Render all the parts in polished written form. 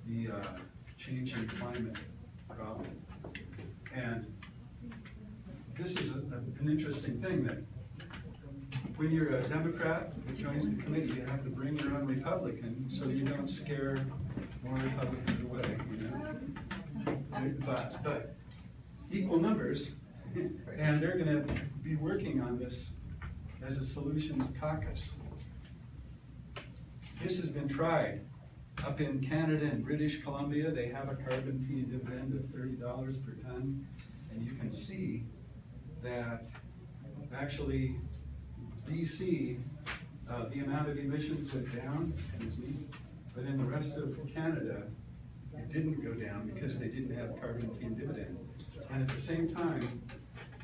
the changing climate problem. And this is an interesting thing, that when you're a Democrat who joins the committee, you have to bring your own Republican so you don't scare more Republicans away, you know? But equal numbers, and they're gonna be working on this as a solutions caucus. This has been tried. Up in Canada and British Columbia, they have a carbon fee dividend of $30 per ton, and you can see that actually BC, the amount of emissions went down, but in the rest of Canada, it didn't go down because they didn't have carbon fee dividend. And at the same time,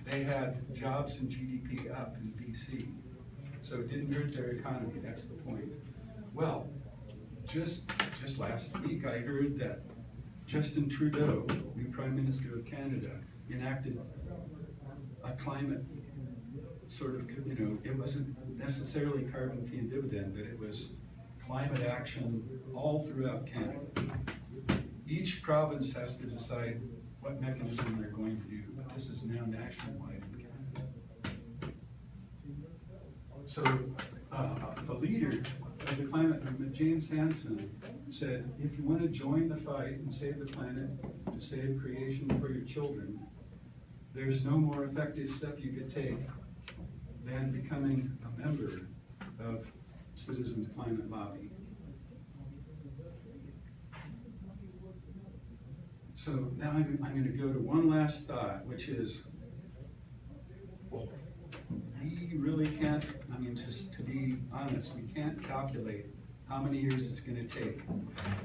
they had jobs and GDP up in BC. So it didn't hurt their economy, that's the point. Well, just last week, I heard that Justin Trudeau, new Prime Minister of Canada, enacted a climate sort of, you know, it wasn't necessarily carbon fee and dividend, but it was climate action all throughout Canada. Each province has to decide what mechanism they're going to do, but this is now nationwide in Canada. So the leader of the climate movement, James Hansen, said, if you want to join the fight and save the planet, to save creation for your children, there's no more effective step you could take than becoming a member of Citizens Climate Lobby. So now I'm going to go to one last thought, which is, we really can't, I mean, just to be honest, we can't calculate how many years it's going to take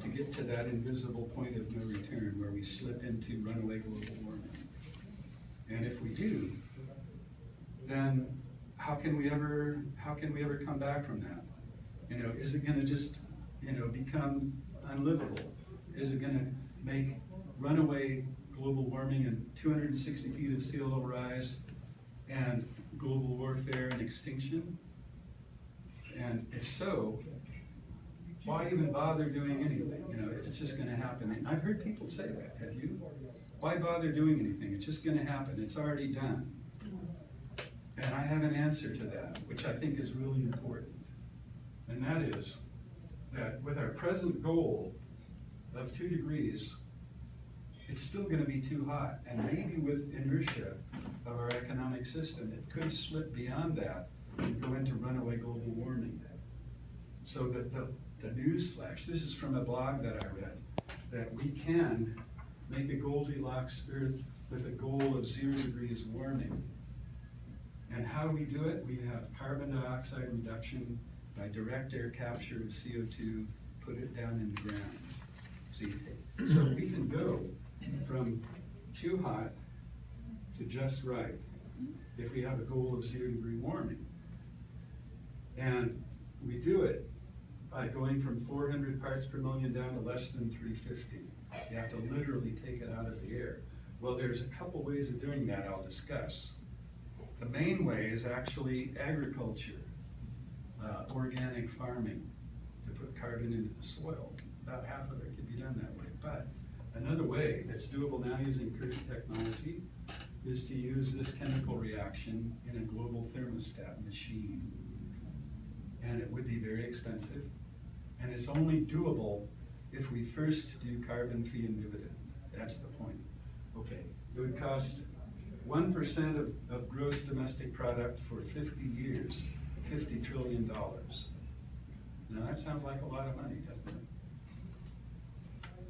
to get to that invisible point of no return where we slip into runaway global warming. And if we do, then how can we ever come back from that? You know, is it going to just, you know, become unlivable? Is it going to make runaway global warming and 260 feet of sea level rise and global warfare and extinction? And if so, why even bother doing anything, you know, if it's just going to happen? And I've heard people say that, have you? Why bother doing anything? It's just going to happen. It's already done. And I have an answer to that, which I think is really important. And that is that with our present goal of 2 degrees, it's still going to be too hot. And maybe with inertia of our economic system, it could slip beyond that and go into runaway global warming. So that the news flash, this is from a blog that I read, that we can make a Goldilocks Earth with a goal of 0 degrees warming. And how do we do it? We have carbon dioxide reduction by direct air capture of CO2, put it down in the ground. So we can go from too hot to just right if we have a goal of 0 degree warming. And we do it by going from 400 parts per million down to less than 350. You have to literally take it out of the air. Well, there's a couple ways of doing that I'll discuss. The main way is actually agriculture, organic farming, to put carbon into the soil. About half of it can be done that way. But another way that's doable now using current technology is to use this chemical reaction in a global thermostat machine. And it would be very expensive. And it's only doable if we first do carbon fee and dividend. That's the point. Okay, it would cost 1% of gross domestic product for 50 years, $50 trillion. Now that sounds like a lot of money, doesn't it?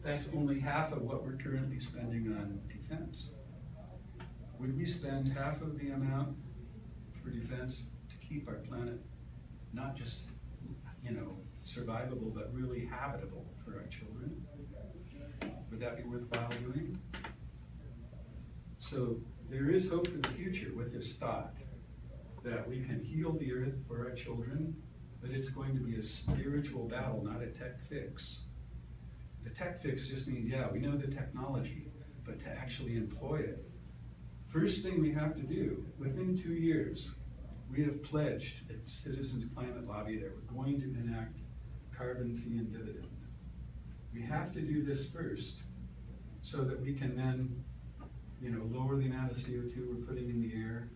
That's only half of what we're currently spending on defense. Would we spend half of the amount for defense to keep our planet not just, you know, survivable, but really habitable for our children? Would that be worthwhile doing? So there is hope for the future with this thought that we can heal the earth for our children, but it's going to be a spiritual battle, not a tech fix. The tech fix just means, yeah, we know the technology, but to actually employ it. First thing we have to do, within 2 years, we have pledged at Citizens Climate Lobby that we're going to enact carbon fee and dividend. We have to do this first so that we can then, lower the amount of CO2 we're putting in the air,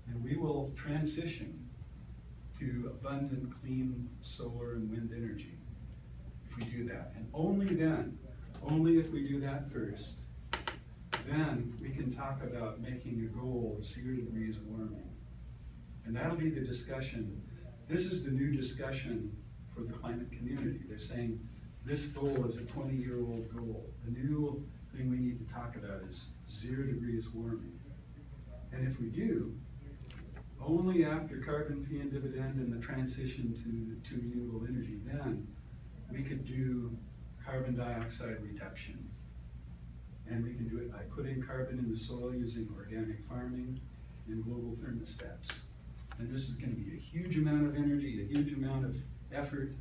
and we will transition to abundant, clean solar and wind energy if we do that. And only then, only if we do that first, then we can talk about making a goal of 0 degrees warming. And that'll be the discussion. This is the new discussion for the climate community. They're saying this goal is a 20-year-old goal. The new thing we need to talk about is 0 degrees warming. And if we do, only after carbon fee and dividend and the transition to renewable energy, then we could do carbon dioxide reduction. And we can do it by putting carbon in the soil using organic farming and global thermostats. And this is going to be a huge amount of energy, a huge amount of effort,